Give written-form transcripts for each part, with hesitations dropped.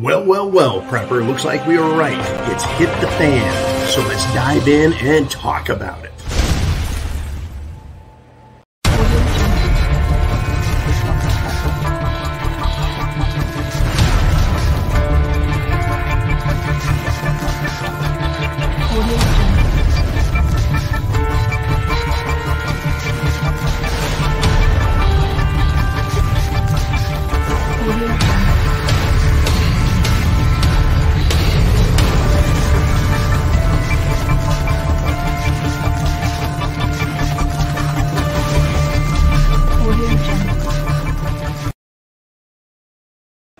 Well, well, well, Prepper, looks like we were right. It's hit the fan. So let's dive in and talk about it.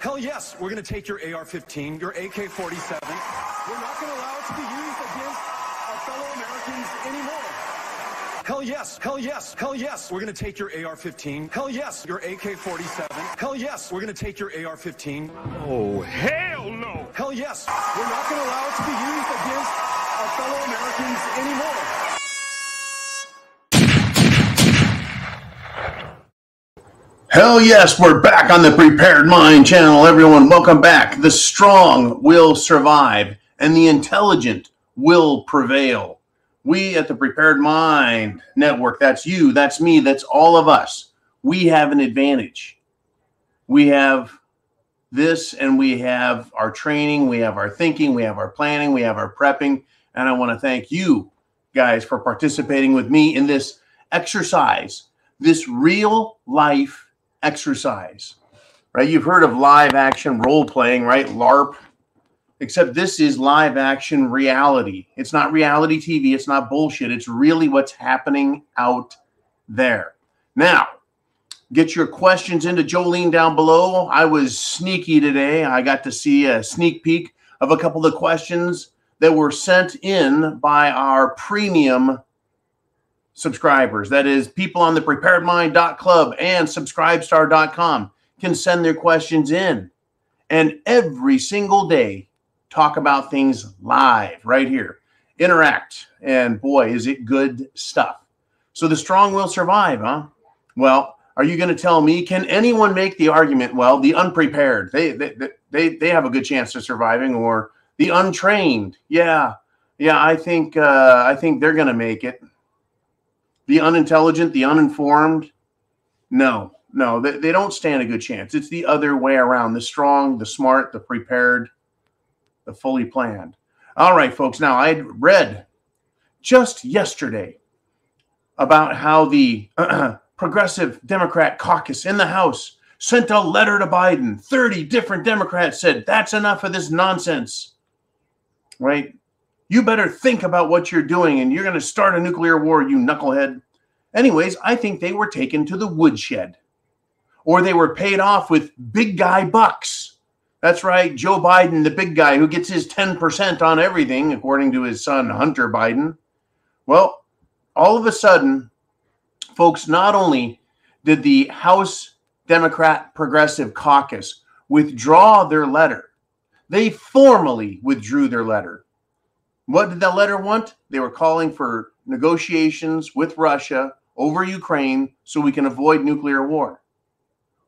Hell yes, we're going to take your AR-15, your AK-47. We're not going to allow it to be used against our fellow Americans anymore. Hell yes, hell yes, hell yes, we're going to take your AR-15. Hell yes, your AK-47. Hell yes, we're going to take your AR-15. Oh, hell no! Hell yes, we're not going to allow it to be used against our fellow Americans anymore. Hell yes, we're back on the Prepared Mind channel, everyone. Welcome back. The strong will survive and the intelligent will prevail. We at the Prepared Mind Network, that's you, that's me, that's all of us. We have an advantage. We have this, and we have our training, we have our thinking, we have our planning, we have our prepping. And I want to thank you guys for participating with me in this exercise, this real life exercise, right? You've heard of live action role playing, right? LARP, except this is live action reality. It's not reality TV. It's not bullshit. It's really what's happening out there. Now, get your questions into Jolene down below. I was sneaky today. I got to see a sneak peek of a couple of questions that were sent in by our premium subscribers. That is, people on the preparedmind.club and subscribestar.com can send their questions in. And every single day, talk about things live right here. Interact. And boy, is it good stuff. So the strong will survive, huh? Well, are you going to tell me, can anyone make the argument, well, the unprepared, they have a good chance of surviving, or the untrained? Yeah, I think they're going to make it. The unintelligent, the uninformed, no, they don't stand a good chance. It's the other way around. The strong, the smart, the prepared, the fully planned. All right, folks. Now, I read just yesterday about how the Progressive Democrat caucus in the House sent a letter to Biden. 30 different Democrats said, that's enough of this nonsense, right? You better think about what you're doing, and you're going to start a nuclear war, you knucklehead. Anyways, I think they were taken to the woodshed, or they were paid off with big guy bucks. That's right, Joe Biden, the big guy who gets his 10% on everything, according to his son, Hunter Biden. Well, all of a sudden, folks, not only did the House Democrat Progressive Caucus withdraw their letter, they formally withdrew their letter. What did that letter want? They were calling for negotiations with Russia over Ukraine so we can avoid nuclear war.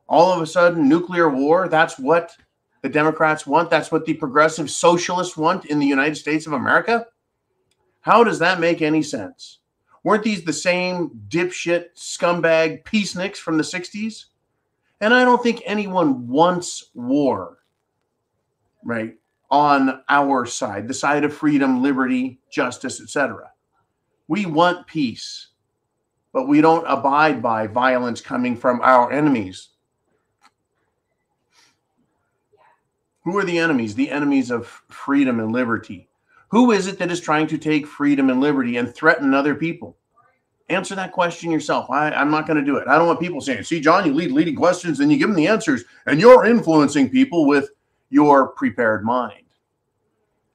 All of a sudden, nuclear war, that's what the Democrats want. That's what the progressive socialists want in the United States of America. How does that make any sense? Weren't these the same dipshit, scumbag peaceniks from the 60s? And I don't think anyone wants war, right? On our side, the side of freedom, liberty, justice, etc. We want peace, but we don't abide by violence coming from our enemies. Who are the enemies? The enemies of freedom and liberty. Who is it that is trying to take freedom and liberty and threaten other people? Answer that question yourself. I'm not going to do it. I don't want people saying, see, John, you lead leading questions and you give them the answers and you're influencing people with your prepared mind,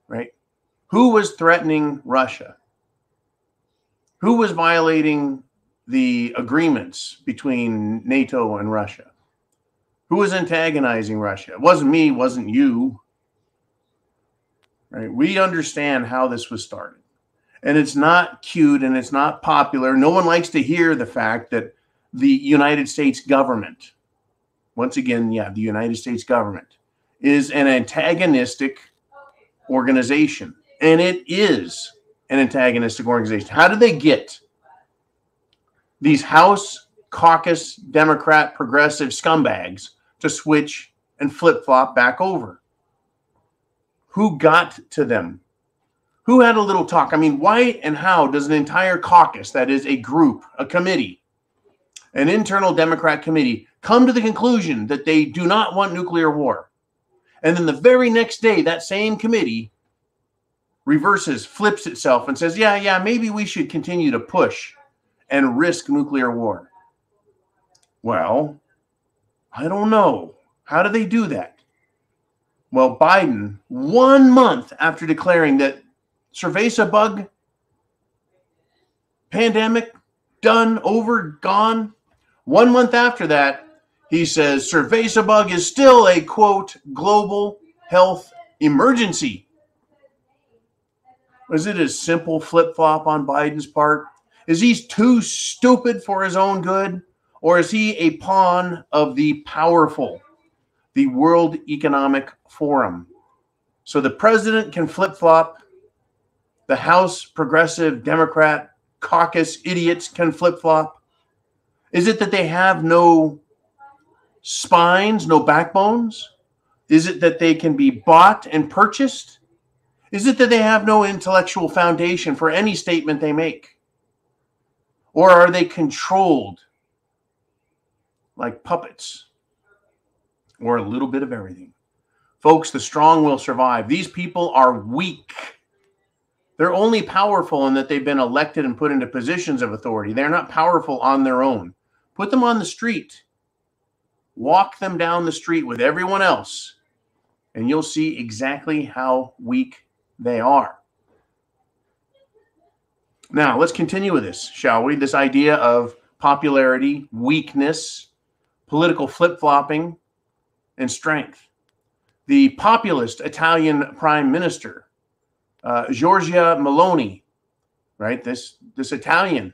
right? Who was threatening Russia? Who was violating the agreements between NATO and Russia? Who was antagonizing Russia? It wasn't me, it wasn't you. Right? We understand how this was started. And it's not cute and it's not popular. No one likes to hear the fact that the United States government, once again, yeah, the United States government is an antagonistic organization. And it is an antagonistic organization. How did they get these House caucus Democrat progressive scumbags to switch and flip-flop back over? Who got to them? Who had a little talk? I mean, why and how does an entire caucus, that is a group, a committee, an internal Democrat committee, come to the conclusion that they do not want nuclear war? And then the very next day, that same committee reverses, flips itself and says, yeah, maybe we should continue to push and risk nuclear war. Well, I don't know. How do they do that? Well, Biden, 1 month after declaring that cerveza bug pandemic, done, over, gone, 1 month after that, he says cerveza bug is still a, quote, global health emergency. Was it a simple flip-flop on Biden's part? Is he too stupid for his own good? Or is he a pawn of the powerful, the World Economic Forum? So the president can flip-flop, the House progressive Democrat caucus idiots can flip-flop. Is it that they have no spines, no backbones? Is it that they can be bought and purchased? Is it that they have no intellectual foundation for any statement they make? Or are they controlled like puppets? Or a little bit of everything? Folks, the strong will survive. These people are weak. They're only powerful in that they've been elected and put into positions of authority. They're not powerful on their own. Put them on the street. Walk them down the street with everyone else, and you'll see exactly how weak they are. Now, let's continue with this, shall we? This idea of popularity, weakness, political flip-flopping, and strength. The populist Italian Prime Minister, Giorgia Meloni, right? This Italian,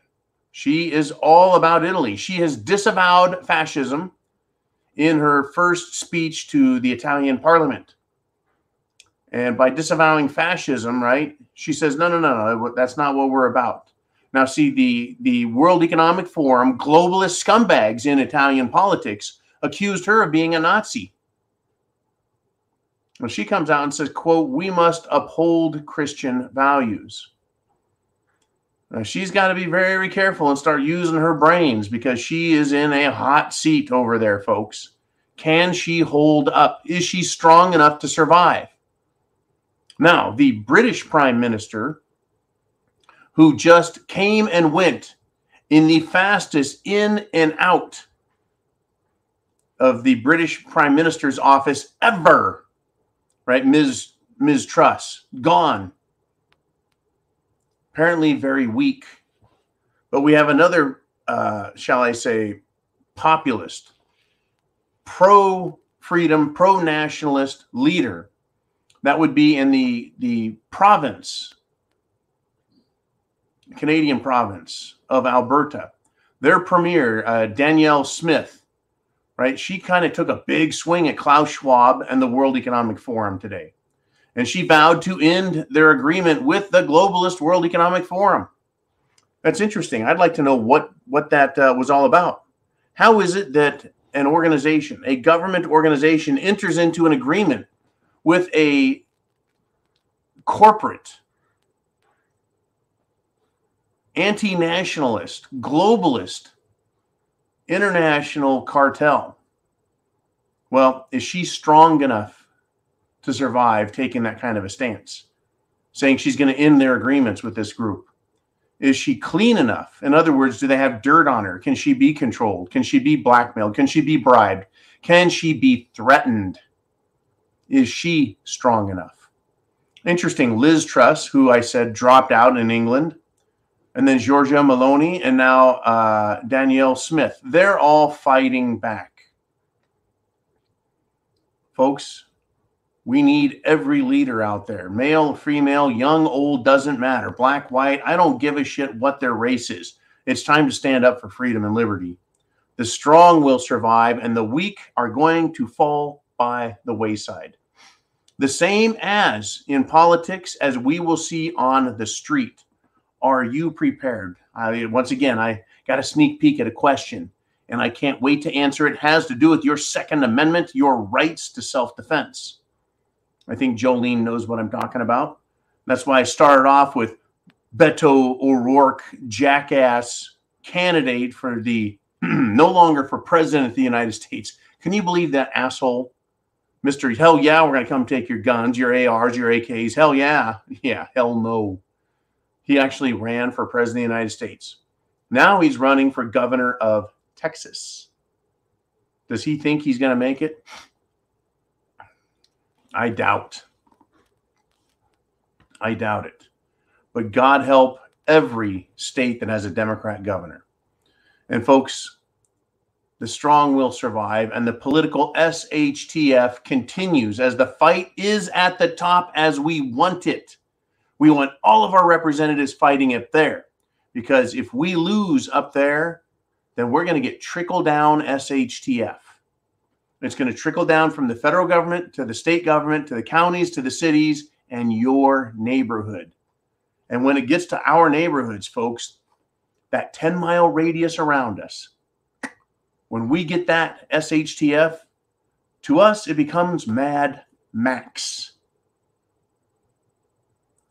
she is all about Italy. She has disavowed fascism in her first speech to the Italian parliament. And by disavowing fascism, right, she says, no, that's not what we're about. Now, see, the World Economic Forum, globalist scumbags in Italian politics, accused her of being a Nazi. Well, she comes out and says, quote, we must uphold Christian values. Now, she's got to be very, very careful and start using her brains because she is in a hot seat over there, folks. Can she hold up? Is she strong enough to survive? Now, the British Prime Minister, who just came and went in the fastest in and out of the British Prime Minister's office ever, right? Ms. Truss, gone. Apparently very weak. But we have another, shall I say, populist, pro-freedom, pro-nationalist leader. That would be in the province, Canadian province of Alberta. Their premier, Danielle Smith, right? She kind of took a big swing at Klaus Schwab and the World Economic Forum today. And she vowed to end their agreement with the globalist World Economic Forum. That's interesting. I'd like to know what that was all about. How is it that an organization, a government organization, enters into an agreement with a corporate, anti-nationalist, globalist, international cartel? Well, is she strong enough to survive taking that kind of a stance, saying she's going to end their agreements with this group? Is she clean enough? In other words, do they have dirt on her? Can she be controlled? Can she be blackmailed? Can she be bribed? Can she be threatened? Is she strong enough? Interesting. Liz Truss, who I said dropped out in England, and then Giorgia Meloni, and now Danielle Smith. They're all fighting back. Folks, we need every leader out there, male, female, young, old, doesn't matter, black, white. I don't give a shit what their race is. It's time to stand up for freedom and liberty. The strong will survive, and the weak are going to fall by the wayside. The same as in politics as we will see on the street. Are you prepared? Once again, I got a sneak peek at a question, and I can't wait to answer it. It has to do with your Second Amendment, your rights to self-defense. I think Jolene knows what I'm talking about. That's why I started off with Beto O'Rourke, jackass candidate for the no longer for president of the United States. Can you believe that asshole? Mr. Hell yeah, we're going to come take your guns, your ARs, your AKs. Hell yeah. Yeah, hell no. He actually ran for president of the United States. Now he's running for governor of Texas. Does he think he's going to make it? I doubt. I doubt it. But God help every state that has a Democrat governor. And folks, the strong will survive, and the political SHTF continues as the fight is at the top as we want it. We want all of our representatives fighting up there, because if we lose up there, then we're going to get trickle down SHTF. It's going to trickle down from the federal government to the state government to the counties to the cities and your neighborhood. And when it gets to our neighborhoods, folks, that 10-mile radius around us, when we get that SHTF, to us, it becomes Mad Max.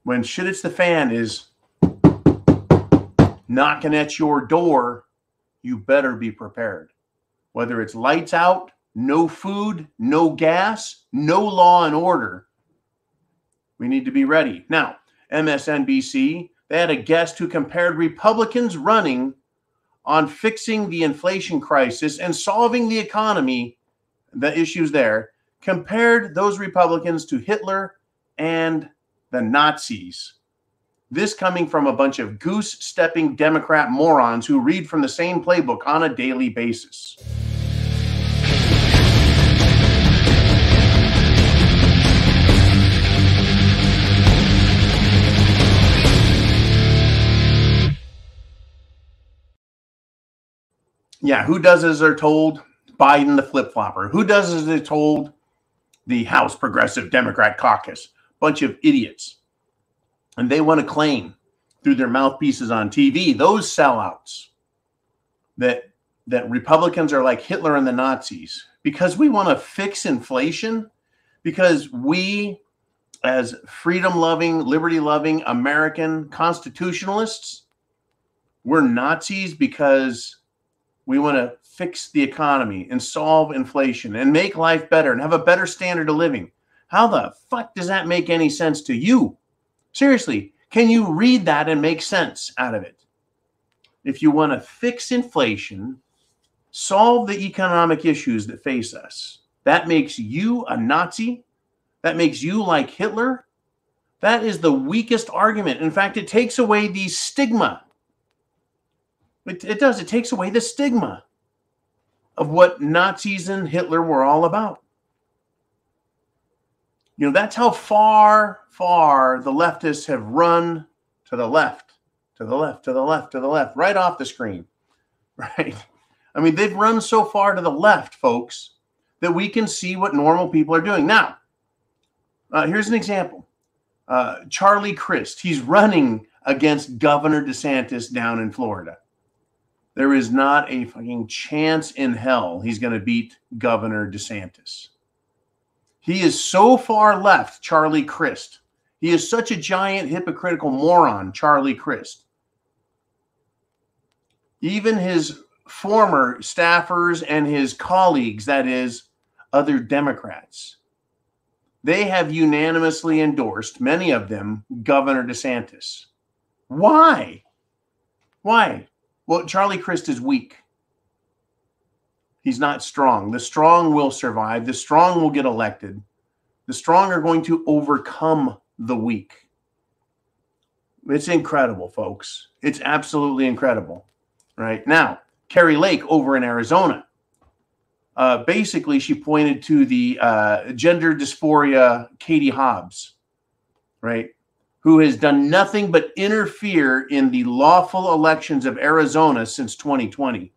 When shit hits the fan is knocking at your door, you better be prepared. Whether it's lights out, no food, no gas, no law and order, we need to be ready. Now, MSNBC, they had a guest who compared Republicans running on fixing the inflation crisis and solving the economy, the issues there, compared those Republicans to Hitler and the Nazis. This coming from a bunch of goose-stepping Democrat morons who read from the same playbook on a daily basis. Yeah, who does as they're told? Biden the flip-flopper. Who does as they're told? The House Progressive Democrat Caucus. Bunch of idiots. And they want to claim through their mouthpieces on TV, those sellouts, that Republicans are like Hitler and the Nazis. Because we want to fix inflation? Because we, as freedom-loving, liberty-loving American constitutionalists, we're Nazis because we want to fix the economy and solve inflation and make life better and have a better standard of living. How the fuck does that make any sense to you? Seriously, can you read that and make sense out of it? If you want to fix inflation, solve the economic issues that face us, that makes you a Nazi? That makes you like Hitler? That is the weakest argument. In fact, it takes away the stigma. It does. It takes away the stigma of what Nazis and Hitler were all about. You know, that's how far the leftists have run to the left, to the left, to the left, to the left, right off the screen, right? I mean, they've run so far to the left, folks, that we can see what normal people are doing. Now, here's an example. Charlie Crist, he's running against Governor DeSantis down in Florida. There is not a fucking chance in hell he's going to beat Governor DeSantis. He is so far left, Charlie Crist. He is such a giant hypocritical moron, Charlie Crist. Even his former staffers and his colleagues, that is, other Democrats, they have unanimously endorsed, many of them, Governor DeSantis. Why? Why? Well, Charlie Crist is weak. He's not strong. The strong will survive. The strong will get elected. The strong are going to overcome the weak. It's incredible, folks. It's absolutely incredible. Right? Now, Carrie Lake over in Arizona. Basically, she pointed to the gender dysphoria Katie Hobbs, right? Who has done nothing but interfere in the lawful elections of Arizona since 2020.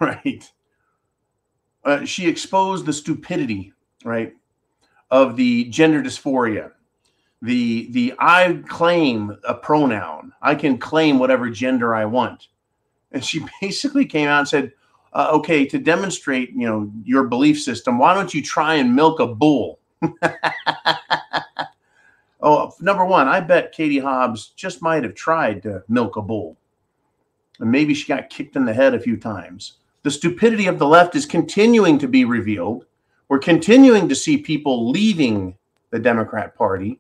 Right? She exposed the stupidity, right, of the gender dysphoria, the I claim a pronoun. I can claim whatever gender I want. And she basically came out and said, okay, to demonstrate, your belief system, why don't you try and milk a bull? Oh, number one, I bet Katie Hobbs just might have tried to milk a bull. And maybe she got kicked in the head a few times. The stupidity of the left is continuing to be revealed. We're continuing to see people leaving the Democrat Party.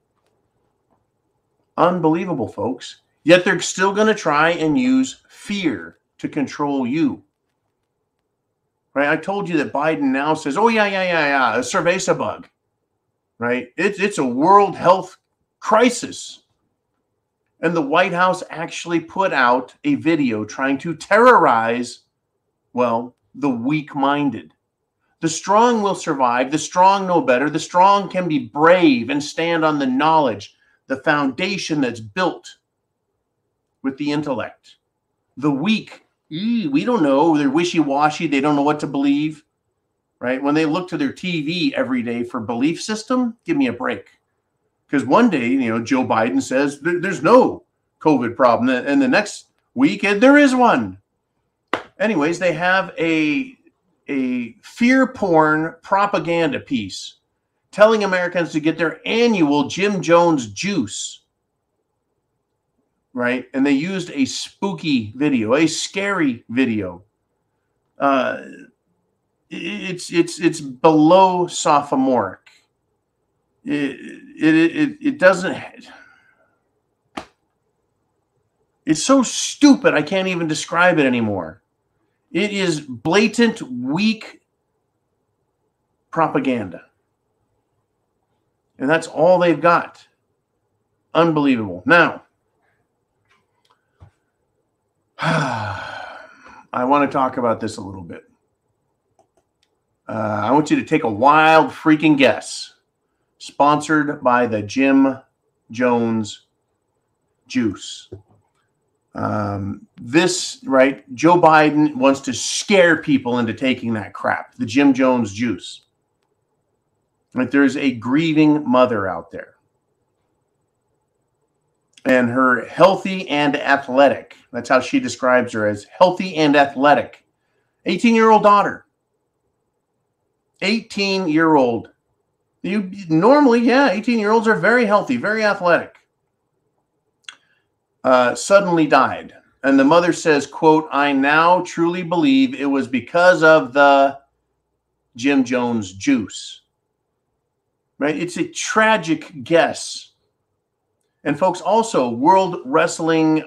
Unbelievable, folks. Yet they're still going to try and use fear to control you. Right? I told you that Biden now says, oh, yeah, a cerveza bug. Right? It's a world health crisis. And the White House actually put out a video trying to terrorize, well, the weak-minded. The strong will survive. The strong know better. The strong can be brave and stand on the knowledge, the foundation that's built with the intellect. The weak, we don't know. They're wishy-washy. They don't know what to believe. Right? When they look to their TV every day for belief system, give me a break. Because one day, Joe Biden says there's no COVID problem. And the next week, there is one. Anyways, they have a fear porn propaganda piece telling Americans to get their annual Jim Jones juice. Right? And they used a spooky video, a scary video. It's below sophomoric. It doesn't. It's so stupid I can't even describe it anymore. It is blatant, weak propaganda. And that's all they've got. Unbelievable. Now, I want to talk about this a little bit. I want you to take a wild freaking guess. Sponsored by the Jim Jones juice. Right? Joe Biden wants to scare people into taking that crap, the Jim Jones juice. Right? There's a grieving mother out there. And her healthy and athletic, that's how she describes her, as healthy and athletic, 18-year-old daughter. 18-year-old. Normally, 18-year-olds are very healthy, very athletic. Suddenly died. And the mother says, quote, I now truly believe it was because of the Jim Jones juice. Right? It's a tragic guess. And folks, also World Wrestling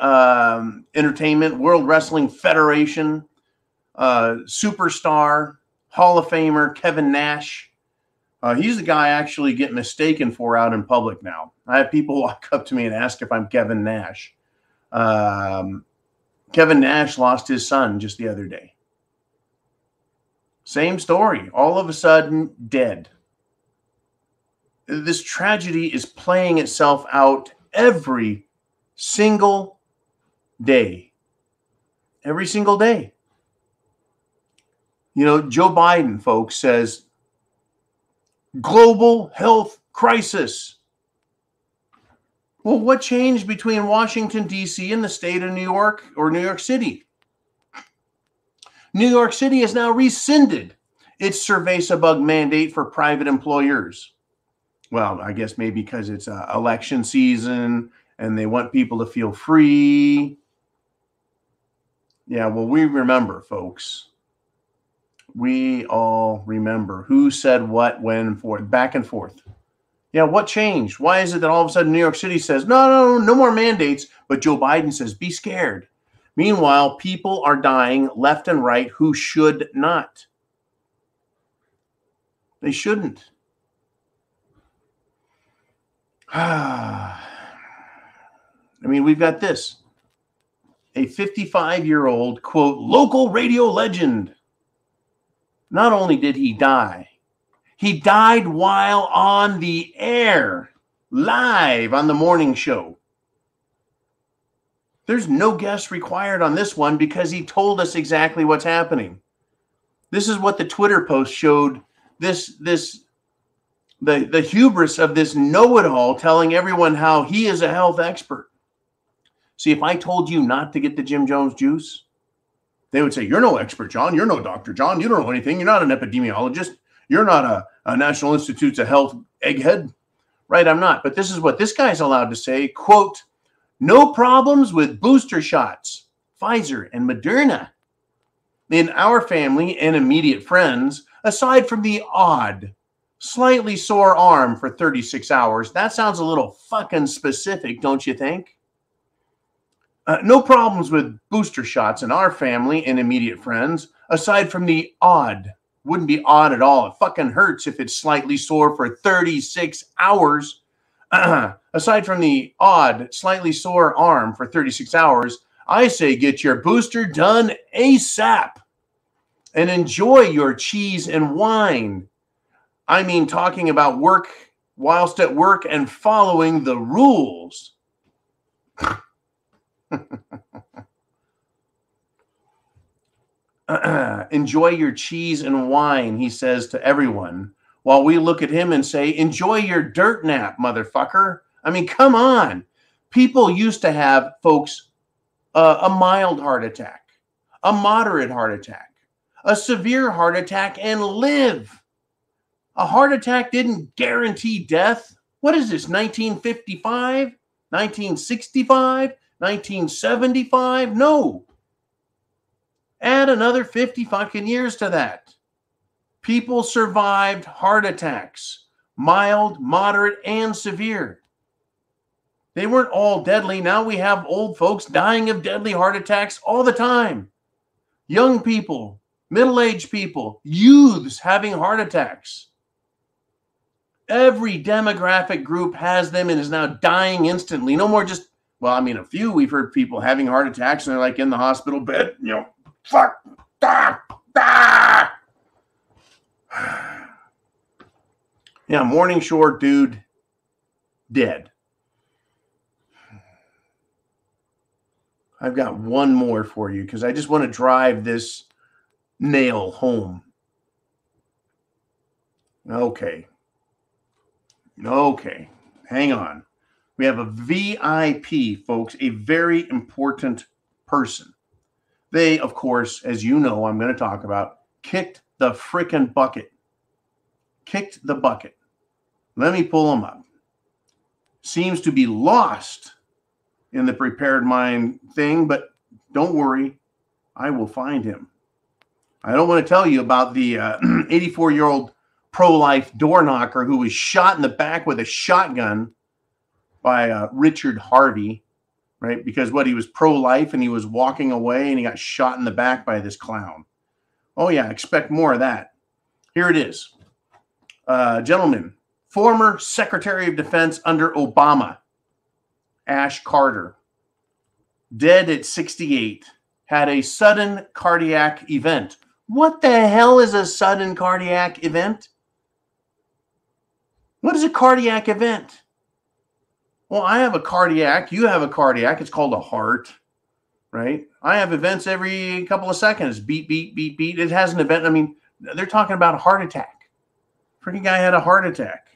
Entertainment, World Wrestling Federation, superstar, Hall of Famer Kevin Nash. He's the guy I actually get mistaken for out in public now. I have people walk up to me and ask if I'm Kevin Nash. Kevin Nash lost his son just the other day. Same story. All of a sudden, dead. This tragedy is playing itself out every single day. Every single day. Joe Biden, folks, says, global health crisis. Well, what changed between Washington, D.C. and the state of New York or New York City? New York City has now rescinded its cerveza bug mandate for private employers. Well, I guess maybe because it's election season and they want people to feel free. Yeah, well, we remember, folks. We all remember who said what, when, and forth, back and forth. Yeah, what changed? Why is it that all of a sudden New York City says, no more mandates, but Joe Biden says, be scared. Meanwhile, people are dying left and right who should not. They shouldn't. We've got this. A 55-year-old, quote, local radio legend. Not only did he die, he died while on the air, live on the morning show. There's no guess required on this one because he told us exactly what's happening. This is what the Twitter post showed this The hubris of this know-it-all telling everyone how he is a health expert. See, if I told you not to get the Jim Jones juice, they would say, you're no expert, John. You're no doctor, John. You don't know anything. You're not an epidemiologist. You're not a National Institutes of Health egghead. Right, I'm not. But this is what this guy's allowed to say. Quote, no problems with booster shots, Pfizer and Moderna. In our family and immediate friends, aside from the odd, slightly sore arm for 36 hours. That sounds a little fucking specific, don't you think? No problems with booster shots in our family and immediate friends, aside from the odd. Wouldn't be odd at all. It fucking hurts if it's slightly sore for 36 hours. Aside from the odd, slightly sore arm for 36 hours, I say get your booster done ASAP and enjoy your cheese and wine. I mean, talking about work whilst at work and following the rules. Enjoy your cheese and wine, he says to everyone, while we look at him and say, enjoy your dirt nap, motherfucker. I mean, come on. People used to have, folks, a mild heart attack, a moderate heart attack, a severe heart attack, and live. A heart attack didn't guarantee death. What is this, 1955, 1965, 1975? No. Add another 50 fucking years to that. People survived heart attacks, mild, moderate, and severe. They weren't all deadly. Now we have old folks dying of deadly heart attacks all the time. Young people, middle-aged people, youths having heart attacks. Every demographic group has them and is now dying instantly. No more just, well, I mean, a few, we've heard people having heart attacks and they're like in the hospital bed, you know, fuck, Yeah, Morning Shore dude, dead. I've got one more for you because I just want to drive this nail home. Okay, hang on. We have a VIP, folks, a very important person. They, of course, as you know, I'm going to talk about, kicked the frickin' bucket. Kicked the bucket. Let me pull them up. Seems to be lost in the prepared mind thing, but don't worry, I will find him. I don't want to tell you about the 84-year-old pro-life door knocker who was shot in the back with a shotgun by Richard Harvey, right? Because he was pro-life and he was walking away and he got shot in the back by this clown. Oh yeah, expect more of that. Here it is. Gentlemen, former Secretary of Defense under Obama, Ash Carter, dead at 68, had a sudden cardiac event. What the hell is a sudden cardiac event? What is a cardiac event? Well, I have a cardiac. You have a cardiac. It's called a heart, right? I have events every couple of seconds. Beat, beat, beat, beat. It has an event. I mean, they're talking about a heart attack. Pretty guy had a heart attack.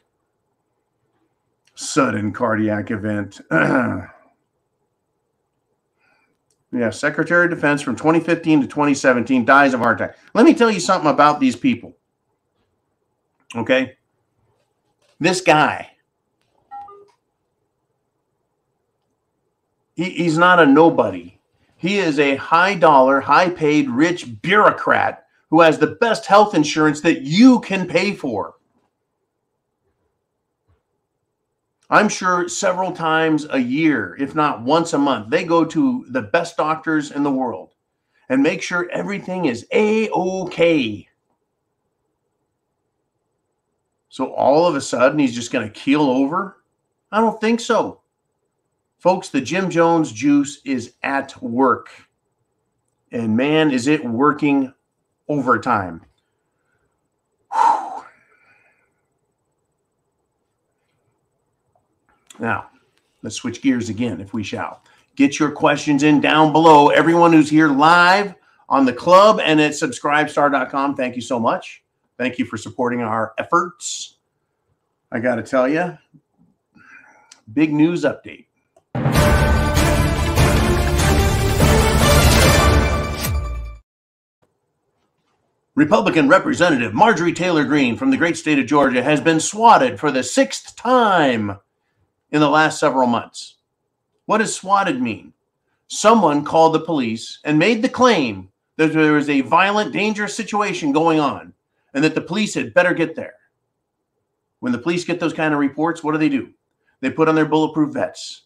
Sudden cardiac event. Yeah, Secretary of Defense from 2015 to 2017 dies of heart attack. Let me tell you something about these people. Okay? This guy, he's not a nobody. He is a high-dollar, high-paid, rich bureaucrat who has the best health insurance that you can pay for. I'm sure several times a year, if not once a month, they go to the best doctors in the world and make sure everything is A-OK. So all of a sudden, he's just going to keel over? I don't think so. Folks, the Jim Jones juice is at work. And man, is it working overtime. Whew. Now, let's switch gears again, if we shall. Get your questions in down below. Everyone who's here live on the club and at subscribestar.com, thank you so much. Thank you for supporting our efforts. I got to tell you, big news update. Republican Representative Marjorie Taylor Greene from the great state of Georgia has been swatted for the 6th time in the last several months. What does swatted mean? Someone called the police and made the claim that there was a violent, dangerous situation going on and that the police had better get there. When the police get those kind of reports, what do? They put on their bulletproof vests.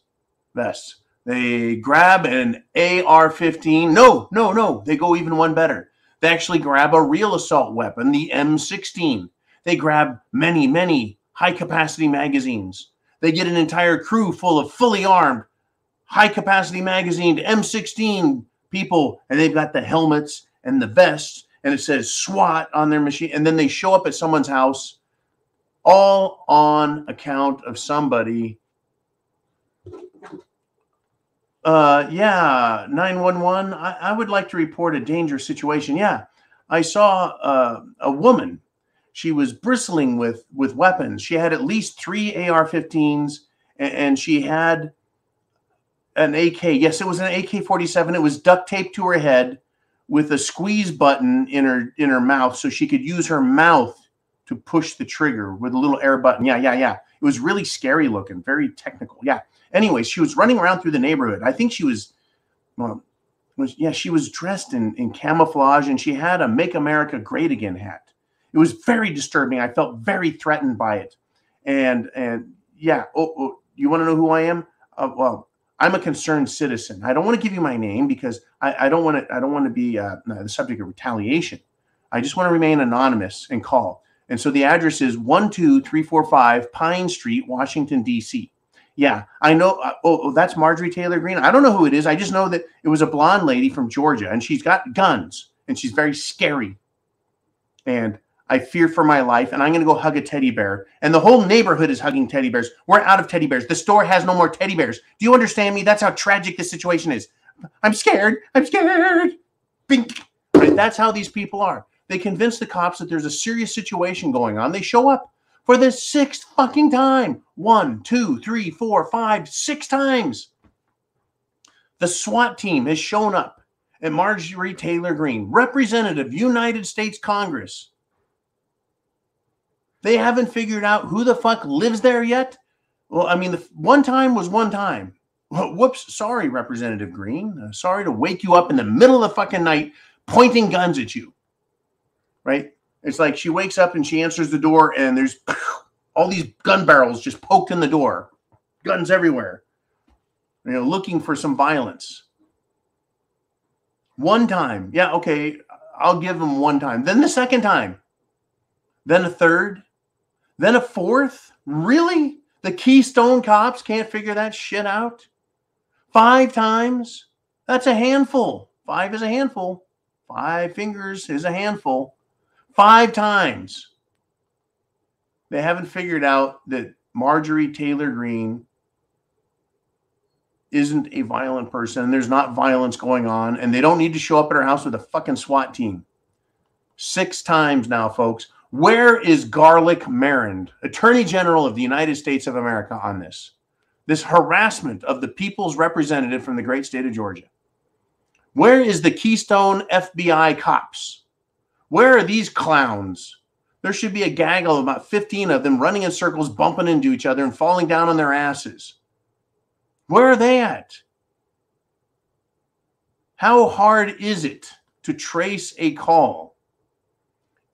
They grab an AR-15. No. They go even one better. They actually grab a real assault weapon, the M16. They grab many high-capacity magazines. They get an entire crew full of fully armed, high-capacity magazined M16 people, and they've got the helmets and the vests, and it says SWAT on their machine. And then they show up at someone's house, all on account of somebody. 911. I would like to report a dangerous situation. Yeah, I saw a woman. She was bristling with weapons. She had at least 3 AR-15s, and she had an AK. Yes, it was an AK-47. It was duct taped to her head with a squeeze button in her mouth, so she could use her mouth to push the trigger with a little air button. Yeah. It was really scary looking, very technical. Yeah. Anyway, she was running around through the neighborhood. I think she was dressed in camouflage, and she had a Make America Great Again hat. It was very disturbing. I felt very threatened by it. And yeah. Oh, you want to know who I am? Well, I'm a concerned citizen. I don't want to give you my name because I don't want to be the subject of retaliation. I just want to remain anonymous and call. And so the address is 12345 Pine Street, Washington, D.C. Yeah, I know. That's Marjorie Taylor Greene. I don't know who it is. I just know that it was a blonde lady from Georgia, and she's got guns, and she's very scary. And I fear for my life, and I'm going to go hug a teddy bear. And the whole neighborhood is hugging teddy bears. We're out of teddy bears. The store has no more teddy bears. Do you understand me? That's how tragic this situation is. I'm scared. Bink. Right? That's how these people are. They convince the cops that there's a serious situation going on. They show up for the 6th fucking time. 1, 2, 3, 4, 5, 6 times. The SWAT team has shown up at Marjorie Taylor Greene, Representative, United States Congress. They haven't figured out who the fuck lives there yet. Well, I mean, one time was one time. Well, whoops. Sorry, Representative Greene. Sorry to wake you up in the middle of the fucking night pointing guns at you. Right? It's like she wakes up and she answers the door and there's all these gun barrels just poked in the door. Guns everywhere. Looking for some violence. One time. Yeah, okay. I'll give them one time. Then the second time. Then a third. Then a fourth? Really? The Keystone cops can't figure that shit out? 5 times? That's a handful. 5 is a handful. 5 fingers is a handful. 5 times. They haven't figured out that Marjorie Taylor Greene isn't a violent person. There's not violence going on, and they don't need to show up at her house with a fucking SWAT team. 6 times now, folks. Where is Garlic Marand, Attorney General of the United States of America, on this? This harassment of the people's representative from the great state of Georgia. Where is the Keystone FBI cops? Where are these clowns? There should be a gaggle of about 15 of them running in circles, bumping into each other and falling down on their asses. Where are they at? How hard is it to trace a call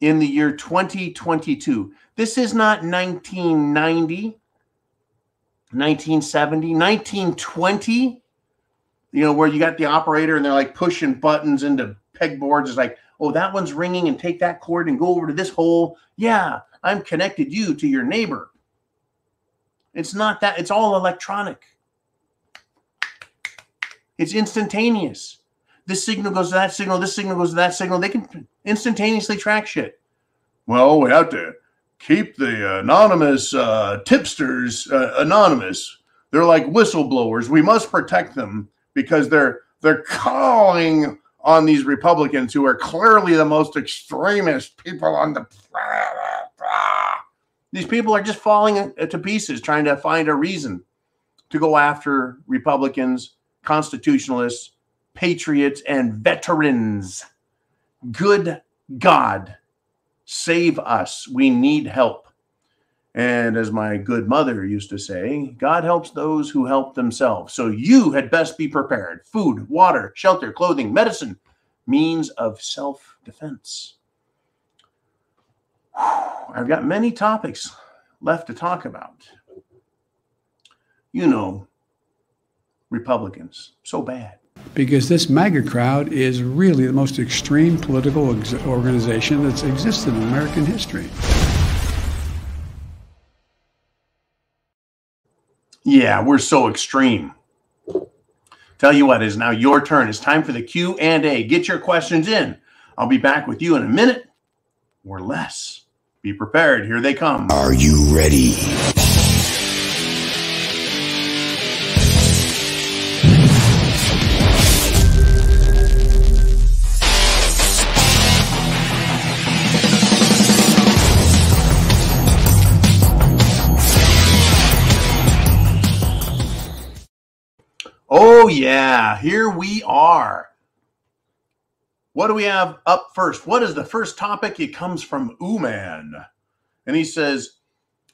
in the year 2022? This is not 1990, 1970, 1920, where you got the operator and they're like pushing buttons into pegboards. It's like, oh, that one's ringing and take that cord and go over to this hole. Yeah, I'm connected you to your neighbor. It's not that. It's all electronic. It's instantaneous. This signal goes to that signal. This signal goes to that signal. They can instantaneously track shit. Well, we have to keep the anonymous tipsters anonymous. They're like whistleblowers. We must protect them because they're calling on these Republicans who are clearly the most extremist people on the planet. These people are just falling to pieces trying to find a reason to go after Republicans, constitutionalists, patriots, and veterans. Good God, save us. We need help. And as my good mother used to say, God helps those who help themselves. So you had best be prepared. Food, water, shelter, clothing, medicine, means of self-defense. I've got many topics left to talk about. You know, Republicans, so bad. Because this MAGA crowd is really the most extreme political organization that's existed in American history. Yeah, we're so extreme. Tell you what, it is now your turn. It's time for the Q&A. Get your questions in. I'll be back with you in a minute or less. Be prepared. Here they come. Are you ready? Oh, yeah, here we are. What do we have up first? What is the first topic? It comes from Ooman. And he says,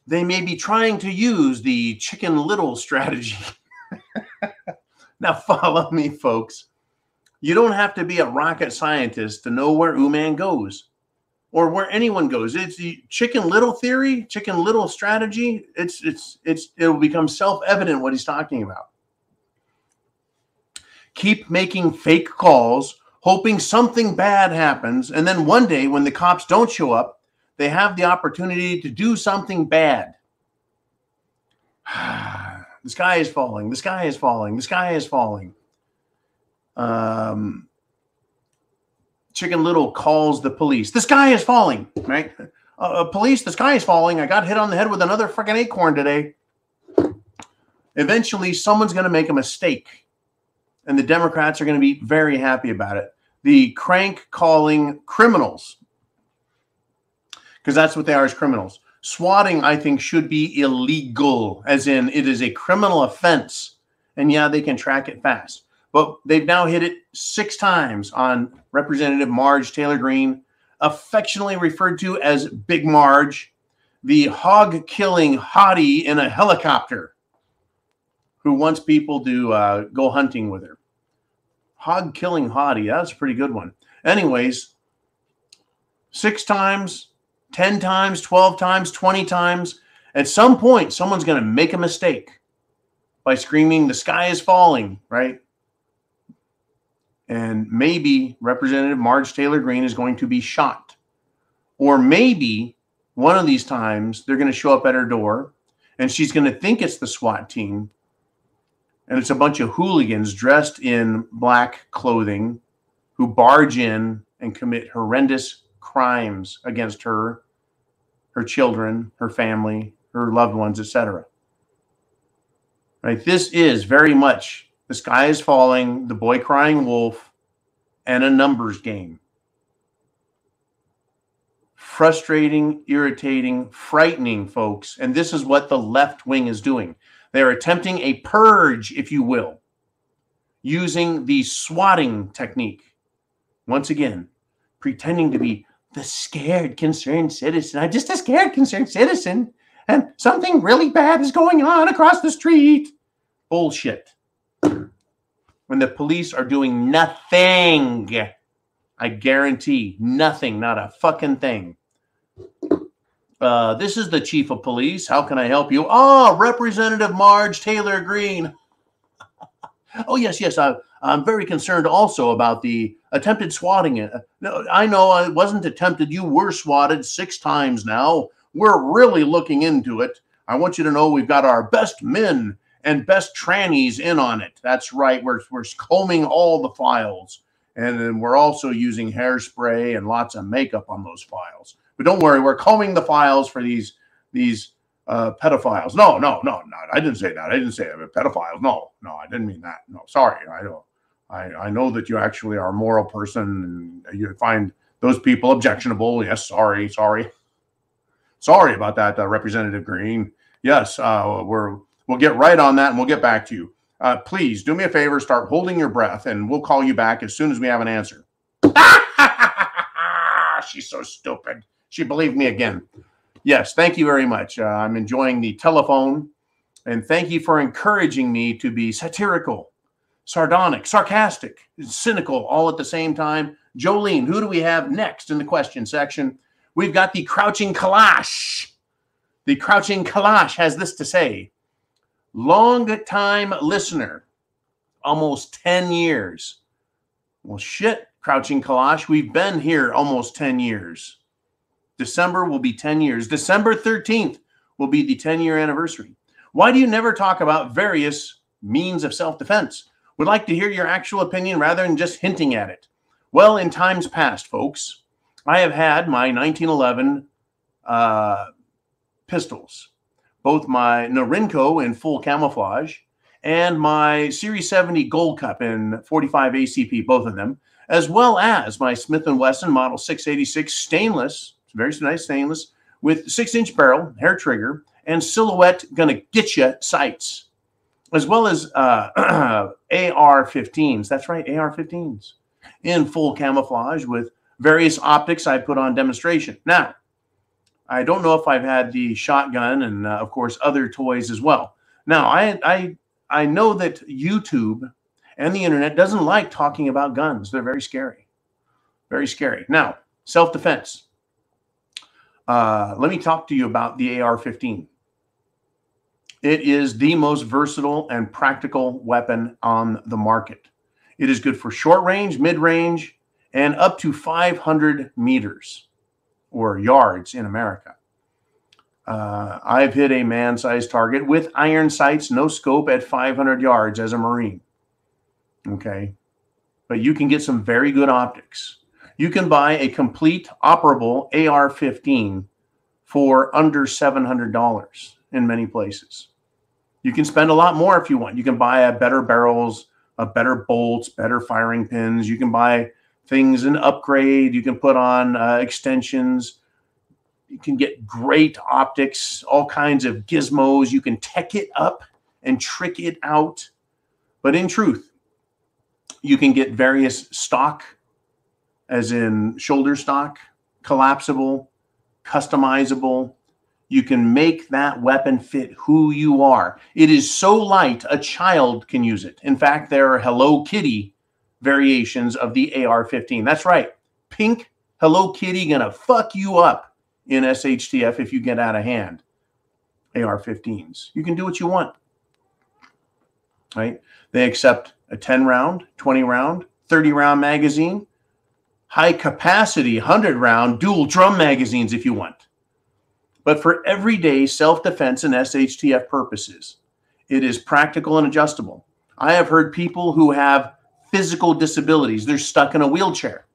they may be trying to use the Chicken Little strategy. Now, follow me, folks. You don't have to be a rocket scientist to know where Ooman goes or where anyone goes. It's the Chicken Little theory, Chicken Little strategy. It'll become self-evident what he's talking about. Keep making fake calls, hoping something bad happens, and then one day when the cops don't show up, they have the opportunity to do something bad. The sky is falling. The sky is falling. The sky is falling. Chicken Little calls the police. The sky is falling, right? Police, the sky is falling. I got hit on the head with another freaking acorn today. Eventually, someone's going to make a mistake. And the Democrats are going to be very happy about it. The crank calling criminals, because that's what they are, as criminals. Swatting, I think, should be illegal, as in it is a criminal offense. And yeah, they can track it fast. But they've now hit it 6 times on Representative Marge Taylor Greene, affectionately referred to as Big Marge, the hog-killing hottie in a helicopter, who wants people to go hunting with her. Hog-killing hottie, that's a pretty good one. Anyways, 6 times, 10 times, 12 times, 20 times. At some point, someone's going to make a mistake by screaming, the sky is falling, right? And maybe Representative Marge Taylor Greene is going to be shot. Or maybe one of these times, they're going to show up at her door, and she's going to think it's the SWAT team, and it's a bunch of hooligans dressed in black clothing who barge in and commit horrendous crimes against her, her children, her family, her loved ones, etc. Right? This is very much the sky is falling, the boy crying wolf, and a numbers game. Frustrating, irritating, frightening, folks. And this is what the left wing is doing. They're attempting a purge, if you will, using the swatting technique. Once again, pretending to be the scared, concerned citizen. I'm just a scared, concerned citizen, and something really bad is going on across the street. Bullshit. When the police are doing nothing, I guarantee nothing, not a fucking thing. This is the chief of police. How can I help you? Oh, Representative Marge Taylor Greene. Oh, yes. I'm very concerned also about the attempted swatting. No, I know it wasn't attempted. You were swatted 6 times now. We're really looking into it. I want you to know we've got our best men and best trannies in on it. That's right. We're combing all the files. And then we're also using hairspray and lots of makeup on those files. But don't worry, we're combing the files for these pedophiles. No, I didn't say that. I didn't say that. Pedophiles. No, I didn't mean that. No, sorry. I know that you actually are a moral person and you find those people objectionable. Yes, sorry. Sorry about that, Representative Green. Yes, we'll get right on that and we'll get back to you. Please do me a favor, start holding your breath, and we'll call you back as soon as we have an answer. She's so stupid. She believed me again. Yes, thank you very much. I'm enjoying the telephone, and thank you for encouraging me to be satirical, sardonic, sarcastic, cynical, all at the same time. Jolene, who do we have next in the question section? We've got the Crouching Kalash. The Crouching Kalash has this to say. Long-time listener, almost 10 years. Well, shit, Crouching Kalash, we've been here almost 10 years. December will be 10 years. December 13th will be the 10-year anniversary. Why do you never talk about various means of self-defense? Would like to hear your actual opinion rather than just hinting at it. Well, in times past, folks, I have had my 1911 pistols, both my Norinco in full camouflage and my Series 70 Gold Cup in 45 ACP, both of them, as well as my Smith & Wesson Model 686 stainless, very nice stainless, with 6-inch barrel, hair trigger, and silhouette gonna get you sights, as well as AR-15s. That's right, AR-15s in full camouflage with various optics I put on demonstration. Now, I don't know if I've had the shotgun and, of course, other toys as well. Now, I know that YouTube and the internet doesn't like talking about guns. They're very scary. Very scary. Now, self-defense. Let me talk to you about the AR-15. It is the most versatile and practical weapon on the market. It is good for short range, mid-range, and up to 500 meters or yards in America. I've hit a man-sized target with iron sights, no scope at 500 yards as a Marine. Okay. But you can get some very good optics. You can buy a complete operable AR-15 for under $700 in many places. You can spend a lot more if you want. You can buy a better barrels, better bolts, better firing pins. You can buy things and upgrade. You can put on extensions. You can get great optics, all kinds of gizmos. You can tech it up and trick it out. But in truth, you can get various stock, as in shoulder stock, collapsible, customizable. You can make that weapon fit who you are. It is so light, a child can use it. In fact, there are Hello Kitty variations of the AR-15. That's right. Pink Hello Kitty gonna fuck you up in SHTF if you get out of hand. AR-15s. You can do what you want. Right? They accept a 10-round, 20-round, 30-round magazine, high-capacity 100-round dual drum magazines if you want. But for everyday self-defense and SHTF purposes, it is practical and adjustable. I have heard people who have physical disabilities. They're stuck in a wheelchair.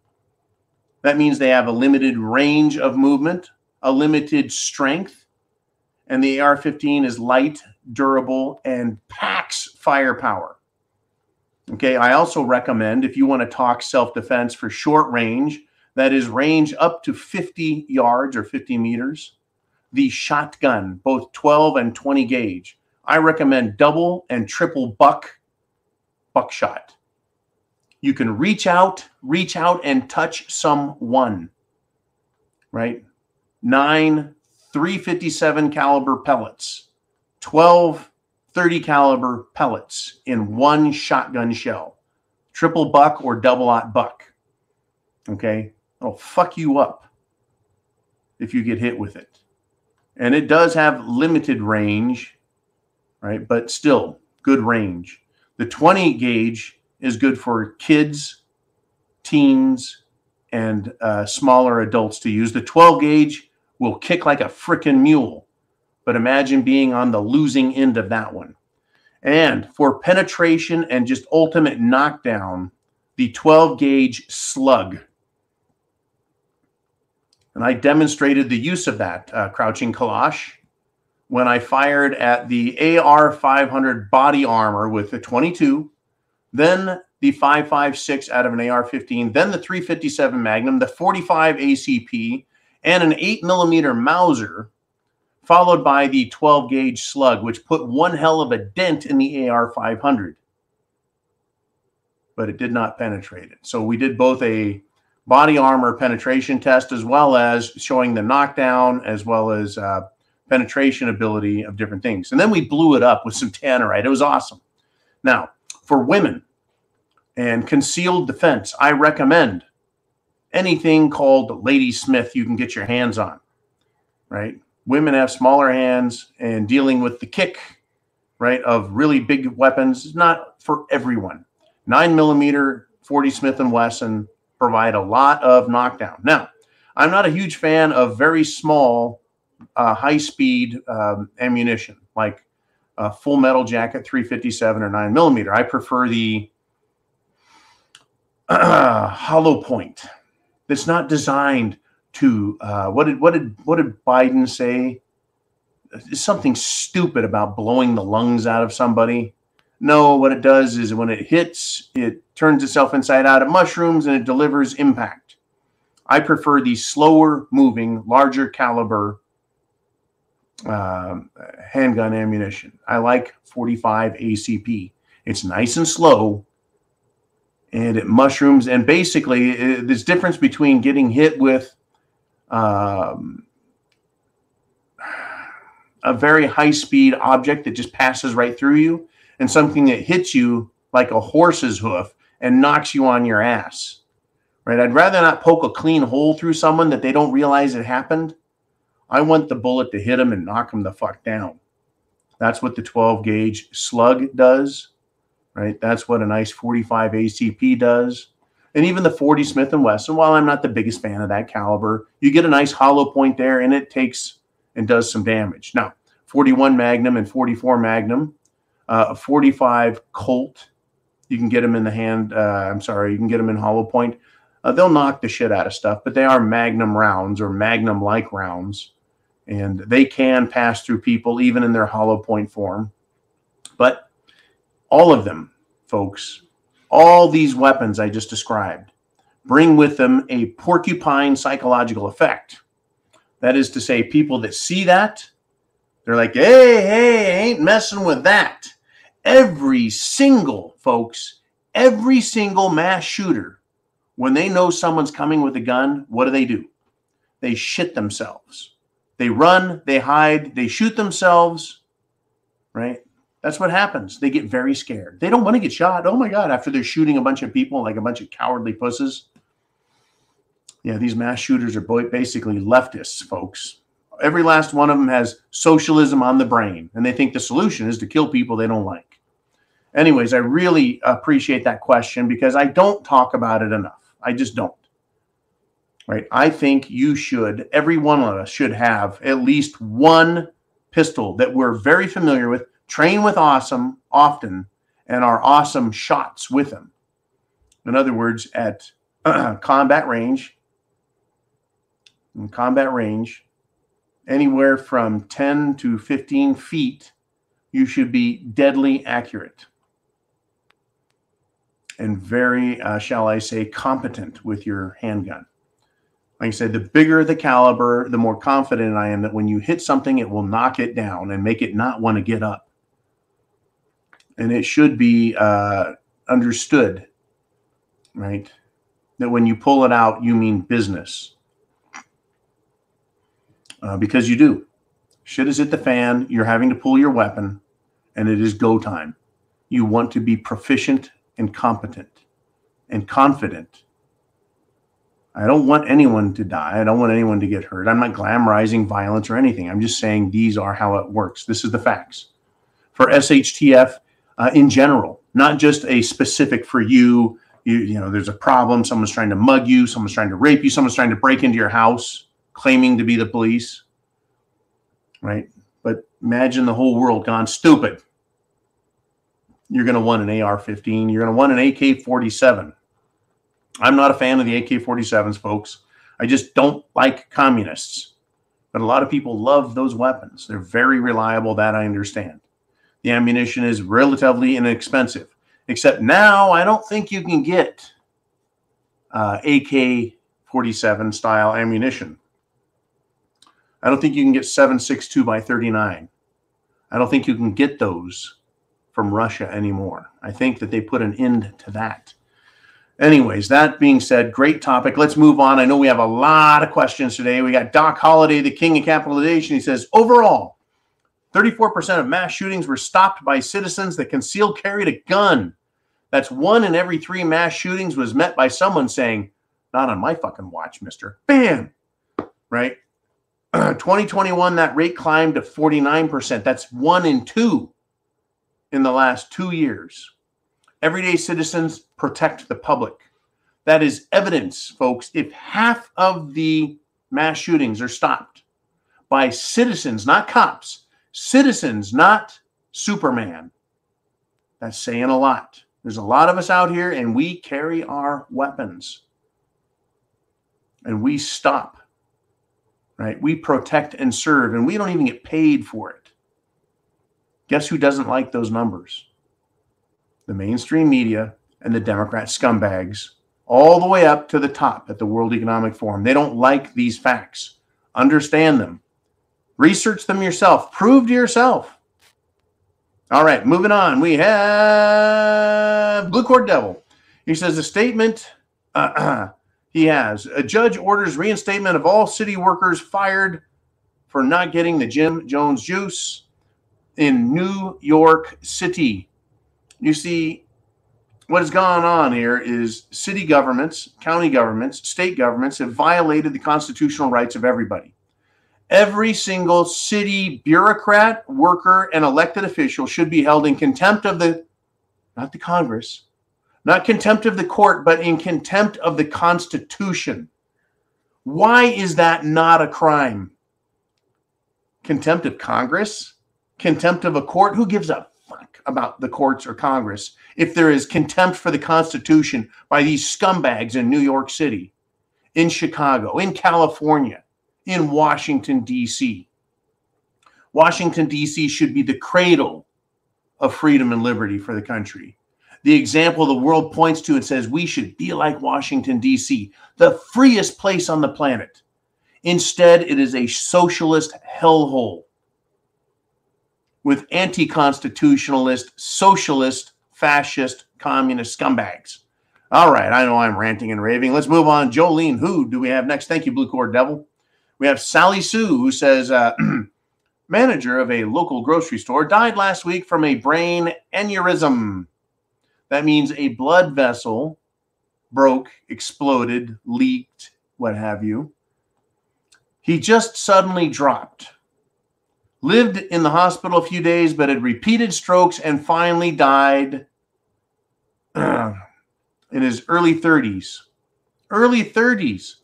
That means they have a limited range of movement, a limited strength, and the AR-15 is light, durable, and packs firepower. Okay, I also recommend, if you want to talk self-defense for short range, that is range up to 50 yards or 50 meters, the shotgun, both 12 and 20 gauge. I recommend double and triple buckshot. You can reach out and touch someone, right? 9 .357 caliber pellets, 12 .30 caliber pellets in one shotgun shell, triple buck or double-aught buck. Okay, it'll fuck you up if you get hit with it. And it does have limited range, right? But still good range. The 20 gauge is good for kids, teens, and smaller adults to use. The 12 gauge will kick like a frickin' mule. But imagine being on the losing end of that one. And for penetration and just ultimate knockdown, the 12 gauge slug. And I demonstrated the use of that crouching kalash when I fired at the AR-500 body armor with the 22, then the 5.56 out of an AR-15, then the .357 Magnum, the 45 ACP, and an 8mm Mauser followed by the 12 gauge slug, which put one hell of a dent in the AR-500, but it did not penetrate it. So we did both a body armor penetration test as well as showing the knockdown as well as penetration ability of different things. And then we blew it up with some tannerite. It was awesome. Now, for women and concealed defense, I recommend anything called Lady Smith you can get your hands on, right? Women have smaller hands, and dealing with the kick, right, of really big weapons is not for everyone. 9mm 40 Smith & Wesson provide a lot of knockdown. Now, I'm not a huge fan of very small, high-speed ammunition, like a Full Metal Jacket 357 or 9mm. I prefer the hollow point that's not designed to what did Biden say? Something stupid about blowing the lungs out of somebody. No, what it does is when it hits, it turns itself inside out, it mushrooms, and it delivers impact. I prefer the slower moving, larger caliber handgun ammunition. I like 45 ACP. It's nice and slow, and it mushrooms. And basically, there's difference between getting hit with a very high-speed object that just passes right through you and something that hits you like a horse's hoof and knocks you on your ass, right? I'd rather not poke a clean hole through someone that they don't realize it happened. I want the bullet to hit them and knock them the fuck down. That's what the 12 gauge slug does, right? That's what a nice 45 ACP does. And even the 40 Smith & Wesson, while I'm not the biggest fan of that caliber, you get a nice hollow point there, and it takes and does some damage. Now, 41 Magnum and 44 Magnum, 45 Colt, you can get them in the hand. You can get them in hollow point. They'll knock the shit out of stuff, but they are Magnum rounds or Magnum-like rounds, and they can pass through people even in their hollow point form. But all of them, folks, all these weapons I just described bring with them a porcupine psychological effect. That is to say, people that see that, they're like, hey, ain't messing with that. Every single mass shooter, when they know someone's coming with a gun, what do? They shit themselves. They run, they hide, they shoot themselves, right? That's what happens. They get very scared. They don't want to get shot. Oh my God, after they're shooting a bunch of people like a bunch of cowardly pusses. Yeah, these mass shooters are basically leftists, folks. Every last one of them has socialism on the brain, and they think the solution is to kill people they don't like. Anyways, I really appreciate that question because I don't talk about it enough. I just don't. Right? I think every one of us should have at least one pistol that we're very familiar with, train with often, and are awesome shots with them. In other words, at combat range, anywhere from 10 to 15 feet, you should be deadly accurate and very, shall I say, competent with your handgun. Like I said, the bigger the caliber, the more confident I am that when you hit something, it will knock it down and make it not want to get up. And it should be understood, right, that when you pull it out, you mean business. Because you do. Shit is hit the fan. You're having to pull your weapon, and it is go time. You want to be proficient and competent and confident. I don't want anyone to die. I don't want anyone to get hurt. I'm not glamorizing violence or anything. I'm just saying these are how it works. This is the facts. For SHTF in general, not just a specific for you. You know, there's a problem. Someone's trying to mug you. Someone's trying to rape you. Someone's trying to break into your house, claiming to be the police, right? But imagine the whole world gone stupid. You're going to want an AR-15. You're going to want an AK-47. I'm not a fan of the AK-47s, folks. I just don't like communists. But a lot of people love those weapons. They're very reliable, that I understand. The ammunition is relatively inexpensive. Except now, I don't think you can get AK-47 style ammunition. I don't think you can get 7.62 by 39. I don't think you can get those from Russia anymore. I think that they put an end to that. Anyways, that being said, great topic. Let's move on. I know we have a lot of questions today. We got Doc Holliday, the king of capitalization. He says, overall, 34% of mass shootings were stopped by citizens that concealed carried a gun. That's 1 in every 3 mass shootings was met by someone saying, not on my fucking watch, mister. Bam! Right? 2021, that rate climbed to 49%. That's 1 in 2 in the last 2 years. Everyday citizens protect the public. That is evidence, folks. If half of the mass shootings are stopped by citizens, not cops, citizens, not Superman, that's saying a lot. There's a lot of us out here, and we carry our weapons. And we stop, right? We protect and serve, and we don't even get paid for it. Guess who doesn't like those numbers? The mainstream media and the Democrat scumbags, all the way up to the top at the World Economic Forum. They don't like these facts. Understand them. Research them yourself. Prove to yourself. All right, moving on. We have Blue Cord Devil. He says a statement he has. A judge orders reinstatement of all city workers fired for not getting the Jim Jones juice in New York City. You see, what has gone on here is city governments, county governments, state governments have violated the constitutional rights of everybody. Every single city bureaucrat, worker, and elected official should be held in contempt of not the Congress, not contempt of the court, but in contempt of the Constitution. Why is that not a crime? Contempt of Congress? Contempt of a court? Who gives a fuck about the courts or Congress if there is contempt for the Constitution by these scumbags in New York City, in Chicago, in California, in Washington, D.C.? Washington, D.C. should be the cradle of freedom and liberty for the country. The example the world points to and says we should be like Washington, D.C., the freest place on the planet. Instead, it is a socialist hellhole with anti-constitutionalist, socialist, fascist, communist scumbags. All right, I know I'm ranting and raving. Let's move on. Jolene, who do we have next? Thank you, Blue Cord Devil. We have Sally Sue, who says, manager of a local grocery store died last week from a brain aneurysm. That means a blood vessel broke, exploded, leaked, what have you. He just suddenly dropped. Lived in the hospital a few days, but had repeated strokes and finally died in his early 30s. Early 30s.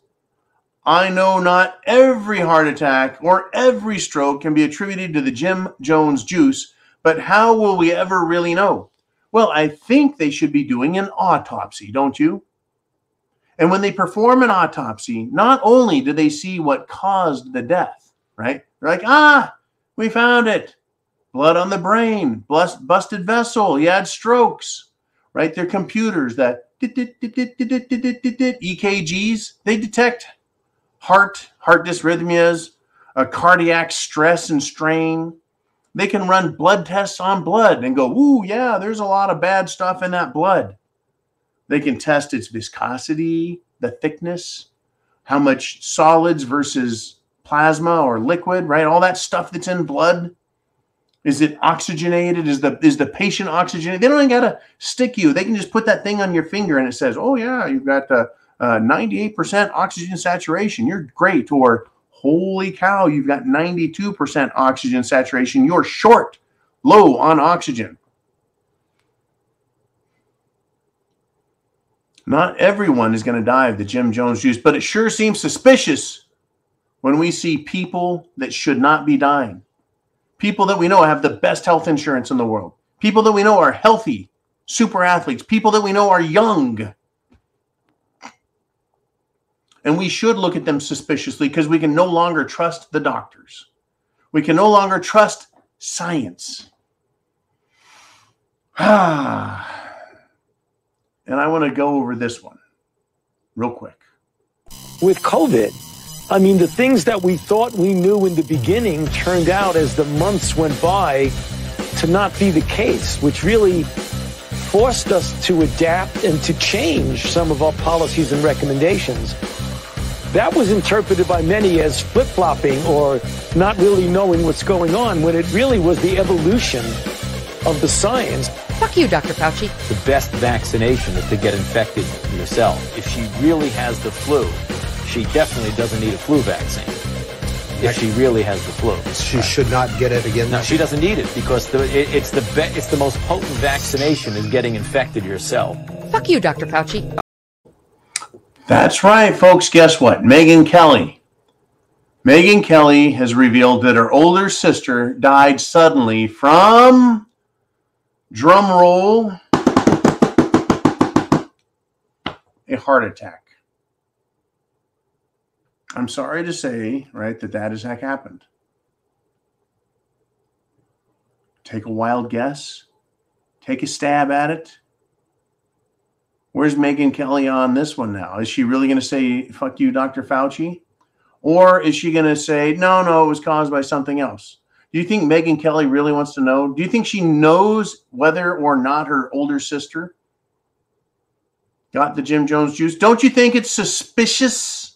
I know not every heart attack or every stroke can be attributed to the Jim Jones juice, but how will we ever really know? Well, I think they should be doing an autopsy, don't you? And when they perform an autopsy, not only do they see what caused the death, right? They're like, we found it. Blood on the brain, busted vessel, he had strokes, right? Their computers that EKGs, they detect heart dysrhythmias, cardiac stress and strain. They can run blood tests on blood and go, ooh, yeah, there's a lot of bad stuff in that blood. They can test its viscosity, the thickness, how much solids versus plasma or liquid, right? All that stuff that's in blood. Is it oxygenated? Is the patient oxygenated? They don't even got to stick you. They can just put that thing on your finger and it says, oh, yeah, you've got 98% oxygen saturation. You're great. Or, holy cow, you've got 92% oxygen saturation. You're short, low on oxygen. Not everyone is going to die of the Jim Jones juice, but it sure seems suspicious when we see people that should not be dying. People that we know have the best health insurance in the world. People that we know are healthy, super athletes. People that we know are young. And we should look at them suspiciously because we can no longer trust the doctors. We can no longer trust science. And I want to go over this one real quick. With COVID, I mean, the things that we thought we knew in the beginning turned out as the months went by to not be the case, which really forced us to adapt and to change some of our policies and recommendations. That was interpreted by many as flip-flopping or not really knowing what's going on, when it really was the evolution of the science. Fuck you, Dr. Fauci. The best vaccination is to get infected yourself. If she really has the flu, she definitely doesn't need a flu vaccine. If she really has the flu, she should not get it again. No, she doesn't need it, because it's the most potent vaccination is getting infected yourself. Fuck you, Dr. Fauci. That's right, folks. Guess what? Megyn Kelly has revealed that her older sister died suddenly from, drum roll, a heart attack. I'm sorry to say, right, that has happened. Take a wild guess. Take a stab at it. Where's Megyn Kelly on this one now? Is she really going to say, fuck you, Dr. Fauci? Or is she going to say, no, it was caused by something else? Do you think Megyn Kelly really wants to know? Do you think she knows whether or not her older sister got the Jim Jones juice? Don't you think it's suspicious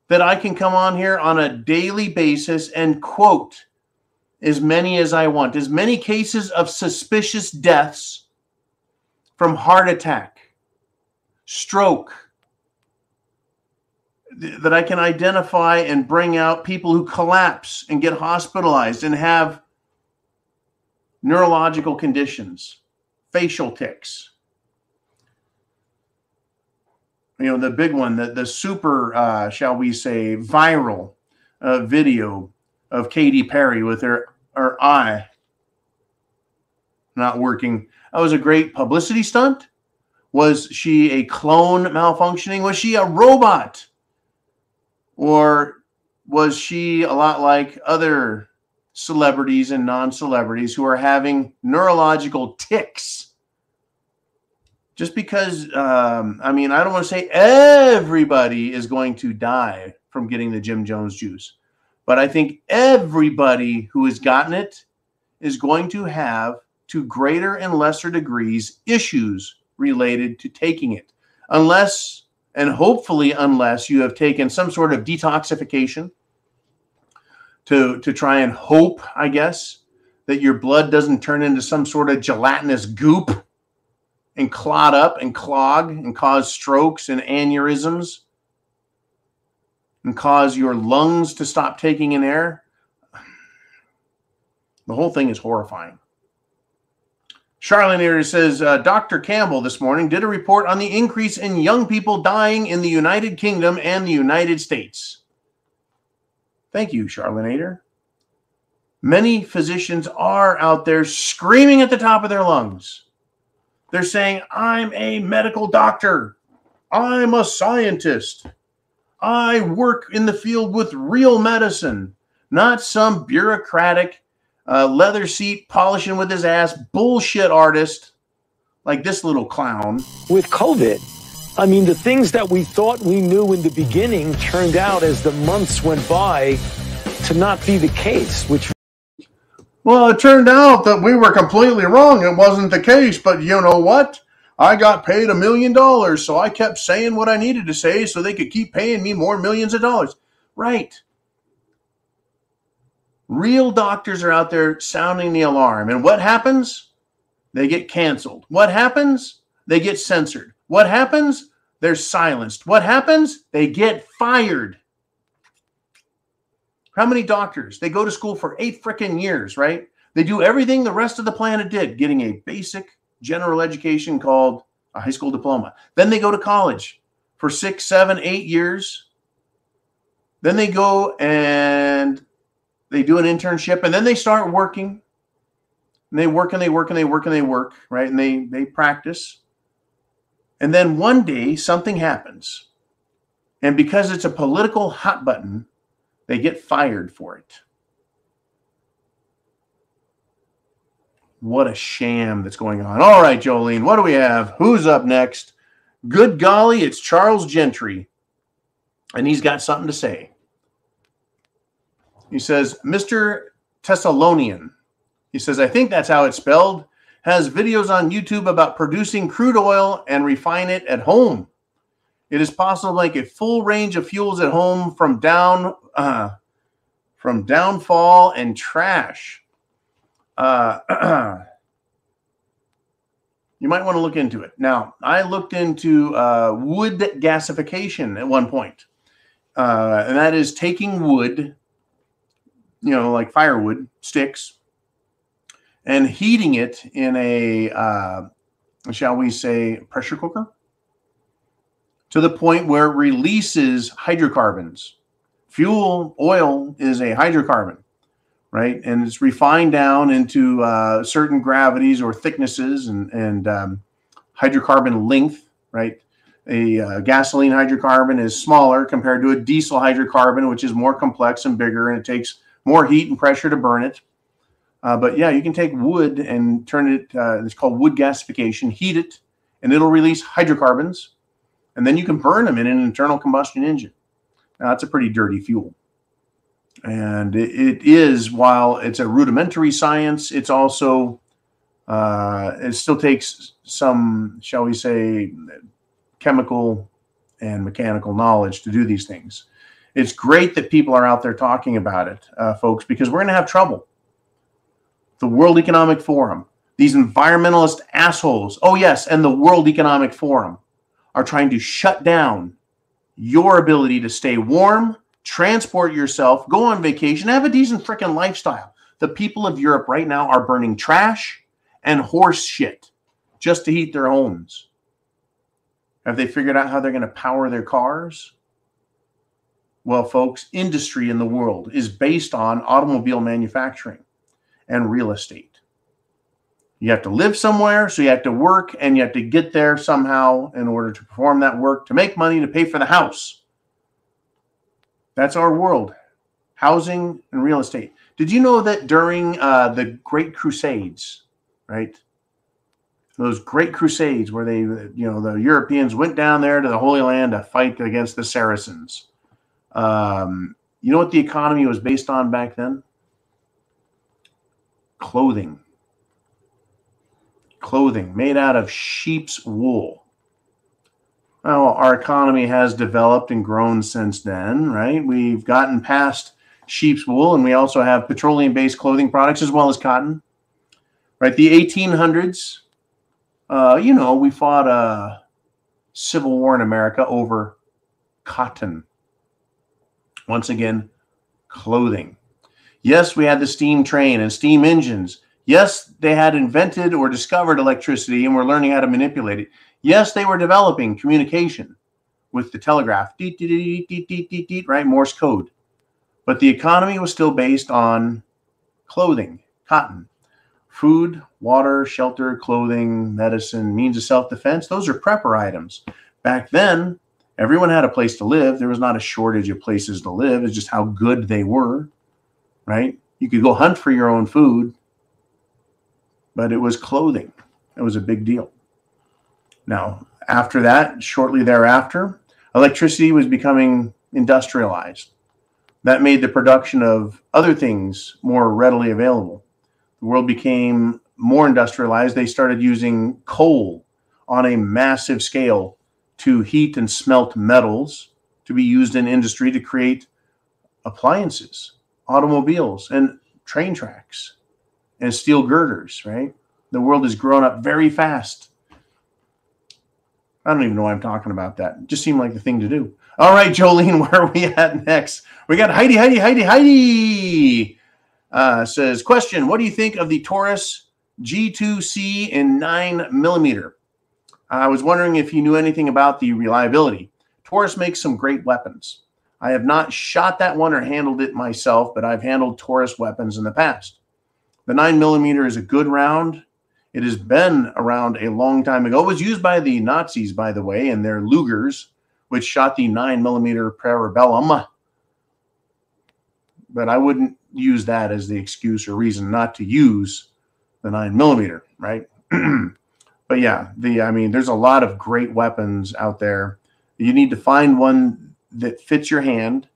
that I can come on here on a daily basis and quote as many as I want, as many cases of suspicious deaths from heart attack, stroke, that I can identify and bring out people who collapse and get hospitalized and have neurological conditions, facial tics. You know, the big one, the super, shall we say, viral video of Katy Perry with her eye not working. That was a great publicity stunt. Was she a clone malfunctioning? Was she a robot? Or was she a lot like other celebrities and non-celebrities who are having neurological tics? Just because, I mean, I don't want to say everybody is going to die from getting the Jim Jones juice, but I think everybody who has gotten it is going to have, to greater and lesser degrees, issues related to taking it. Unless, and hopefully unless, you have taken some sort of detoxification to try and hope, I guess, that your blood doesn't turn into some sort of gelatinous goop and clot up and clog and cause strokes and aneurysms and cause your lungs to stop taking in air. The whole thing is horrifying. Charlene says, Dr. Campbell this morning did a report on the increase in young people dying in the United Kingdom and the United States. Thank you, Charlene. Many physicians are out there screaming at the top of their lungs. They're saying, I'm a medical doctor. I'm a scientist. I work in the field with real medicine, not some bureaucratic leather seat polishing with his ass bullshit artist like this little clown. With COVID, I mean, the things that we thought we knew in the beginning turned out as the months went by to not be the case, which... Well, it turned out that we were completely wrong. It wasn't the case, but you know what? I got paid $1 million, so I kept saying what I needed to say so they could keep paying me more millions of dollars. Right. Real doctors are out there sounding the alarm. And what happens? They get canceled. What happens? They get censored. What happens? They're silenced. What happens? They get fired. How many doctors? They go to school for 8 freaking years, right? They do everything the rest of the planet did, getting a basic general education called a high school diploma. Then they go to college for 6, 7, 8 years. Then they go and they do an internship, and then they start working. And they work and they work and they work and they work, right? And they practice. And then one day something happens. And because it's a political hot button, they get fired for it. What a sham that's going on. All right, Jolene, what do we have? Who's up next? Good golly, it's Charles Gentry. and he's got something to say. He says, Mr. Thessalonian, he says, I think that's how it's spelled, has videos on YouTube about producing crude oil and refine it at home. It is possible to make a full range of fuels at home from downfall and trash. You might want to look into it. Now, I looked into wood gasification at one point, and that is taking wood, like firewood, sticks, and heating it in a, shall we say, pressure cooker to the point where it releases hydrocarbons. Fuel, oil is a hydrocarbon, right? And it's refined down into certain gravities or thicknesses and hydrocarbon length, right? A gasoline hydrocarbon is smaller compared to a diesel hydrocarbon, which is more complex and bigger, and it takes more heat and pressure to burn it. But yeah, you can take wood and turn it, it's called wood gasification, heat it, and it'll release hydrocarbons, and then you can burn them in an internal combustion engine. Now, that's a pretty dirty fuel. And it is, while it's a rudimentary science, it's also, it still takes some, shall we say, chemical and mechanical knowledge to do these things. It's great that people are out there talking about it, folks, because we're going to have trouble. The World Economic Forum, these environmentalist assholes, oh yes, and the World Economic Forum are trying to shut down your ability to stay warm, transport yourself, go on vacation, have a decent freaking lifestyle. The people of Europe right now are burning trash and horse shit just to heat their homes. Have they figured out how they're going to power their cars? Well, folks, industry in the world is based on automobile manufacturing and real estate. You have to live somewhere, so you have to work, and you have to get there somehow in order to perform that work, to make money, to pay for the house. That's our world, housing and real estate. Did you know that during the Great Crusades, right? Those Great Crusades where they, the Europeans went down there to the Holy Land to fight against the Saracens. You know what the economy was based on back then? Clothing. Clothing made out of sheep's wool. Well, our economy has developed and grown since then, right? We've gotten past sheep's wool, and we also have petroleum-based clothing products as well as cotton, right? The 1800s, we fought a civil war in America over cotton. Once again, clothing. Yes, we had the steam train and steam engines. Yes, they had invented or discovered electricity and were learning how to manipulate it. Yes, they were developing communication with the telegraph, right? Morse code. But the economy was still based on clothing, cotton, food, water, shelter, clothing, medicine, means of self-defense. Those are prepper items. Back then, everyone had a place to live. There was not a shortage of places to live. It's just how good they were, right? You could go hunt for your own food, but it was clothing. It was a big deal. Now, after that, shortly thereafter, electricity was becoming industrialized. That made the production of other things more readily available. The world became more industrialized. They started using coal on a massive scale to heat and smelt metals to be used in industry to create appliances, automobiles, and train tracks, and steel girders, right? The world has grown up very fast. I don't even know why I'm talking about that. It just seemed like the thing to do. All right, Jolene, where are we at next? We got Heidi says, question, what do you think of the Taurus G2C in 9mm? I was wondering if you knew anything about the reliability. Taurus makes some great weapons. I have not shot that one or handled it myself, but I've handled Taurus weapons in the past. The 9mm is a good round. It has been around a long time ago. It was used by the Nazis, by the way, in their Lugers, which shot the 9mm Parabellum. But I wouldn't use that as the excuse or reason not to use the 9mm, right? But yeah, there's a lot of great weapons out there. You need to find one that fits your hand,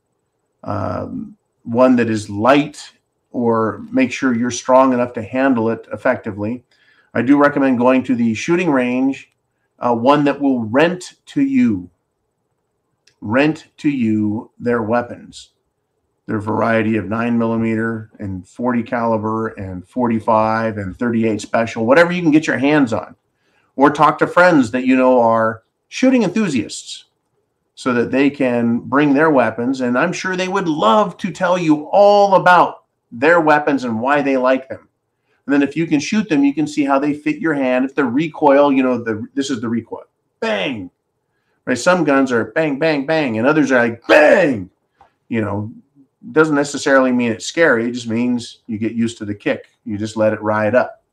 one that is light, or make sure you're strong enough to handle it effectively. I do recommend going to the shooting range, one that will rent to you their weapons, their variety of 9mm and 40 caliber and 45 and 38 special, whatever you can get your hands on, or talk to friends that you know are shooting enthusiasts so that they can bring their weapons. And I'm sure they would love to tell you all about their weapons and why they like them. And then if you can shoot them, you can see how they fit your hand. If the recoil, you know, this is the recoil, bang, right? Some guns are bang, bang, bang, and others are like bang. You know, doesn't necessarily mean it's scary. It just means you get used to the kick. You just let it ride up.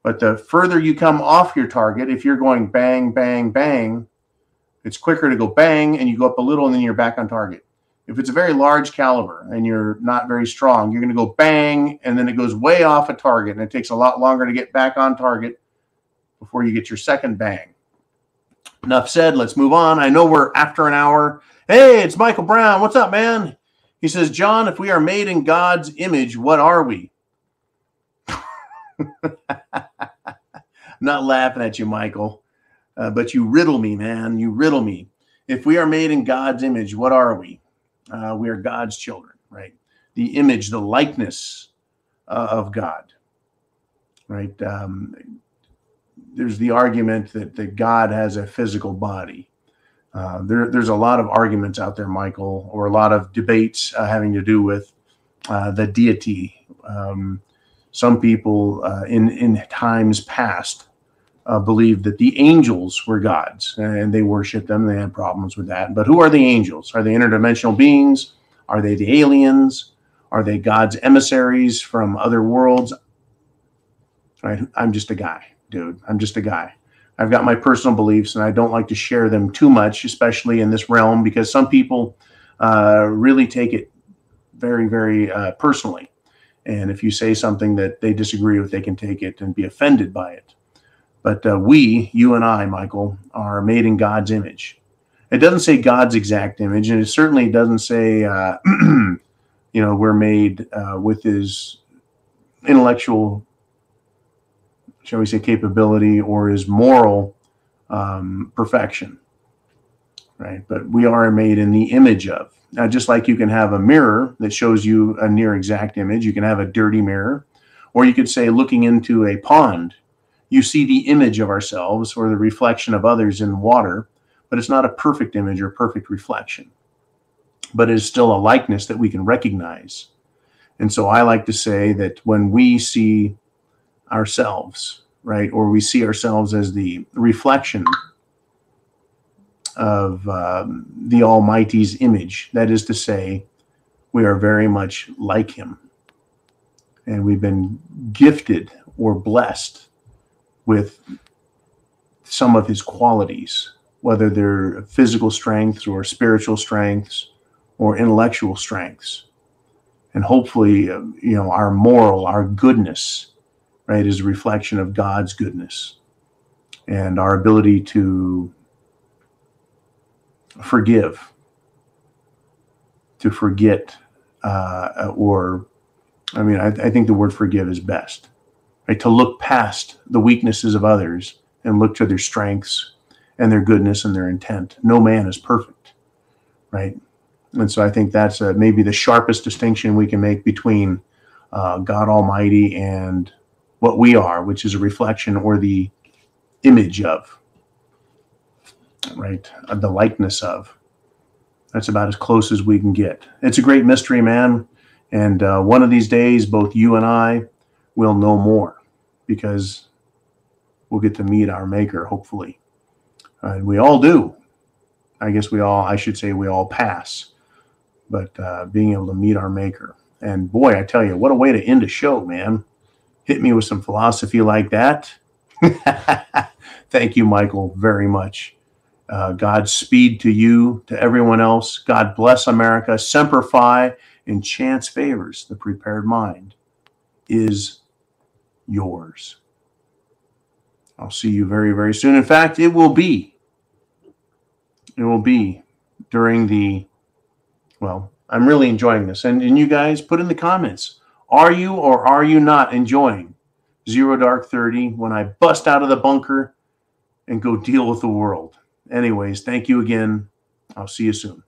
But the further you come off your target, if you're going bang, bang, bang, it's quicker to go bang and you go up a little and then you're back on target. If it's a very large caliber and you're not very strong, you're going to go bang and then it goes way off a target, and it takes a lot longer to get back on target before you get your second bang. Enough said. Let's move on. I know we're after an hour. Hey, it's Michael Brown. What's up, man? He says, John, if we are made in God's image, what are we? Not laughing at you, Michael, but you riddle me, man. You riddle me. If we are made in God's image, what are we? We are God's children, right? The image, the likeness of God, right? There's the argument that God has a physical body. There's a lot of arguments out there, Michael, or a lot of debates having to do with the deity. Some people in times past believed that the angels were gods, and they worshiped them. They had problems with that. But who are the angels? Are they interdimensional beings? Are they the aliens? Are they God's emissaries from other worlds? Right? I'm just a guy, dude. I'm just a guy. I've got my personal beliefs, and I don't like to share them too much, especially in this realm, because some people really take it very, very personally. And if you say something that they disagree with, they can take it and be offended by it. But you and I, Michael, are made in God's image. It doesn't say God's exact image, and it certainly doesn't say, you know, we're made with his intellectual, shall we say, capability or his moral perfection, right? But we are made in the image of. Now, just like you can have a mirror that shows you a near exact image, you can have a dirty mirror, or you could say looking into a pond, you see the image of ourselves or the reflection of others in water, but it's not a perfect image or perfect reflection, but it is still a likeness that we can recognize. And so I like to say that when we see ourselves, right, or we see ourselves as the reflection of the Almighty's image, that is to say, we are very much like him. And we've been gifted or blessed with some of his qualities, whether they're physical strengths or spiritual strengths or intellectual strengths. And hopefully, you know, our moral, our goodness, right, is a reflection of God's goodness, and our ability to forgive, to forget, or, I mean, I think the word forgive is best, right? To look past the weaknesses of others and look to their strengths and their goodness and their intent. No man is perfect, right? And so I think that's maybe the sharpest distinction we can make between God Almighty and what we are, which is a reflection or the image of, right? The likeness of. That's about as close as we can get. It's a great mystery, man. And one of these days, both you and I will know more, because we'll get to meet our Maker, hopefully. And we all do. I guess I should say we all pass. But being able to meet our Maker. And boy, I tell you, what a way to end a show, man. Hit me with some philosophy like that. Thank you, Michael, very much. Godspeed to you, to everyone else. God bless America. Semper Fi, and chance favors. The prepared mind is yours. I'll see you very, very soon. In fact, it will be during the Well, I'm really enjoying this. And you guys put in the comments, are you or are you not enjoying Zero Dark 30 when I bust out of the bunker and go deal with the world? Anyways, thank you again. I'll see you soon.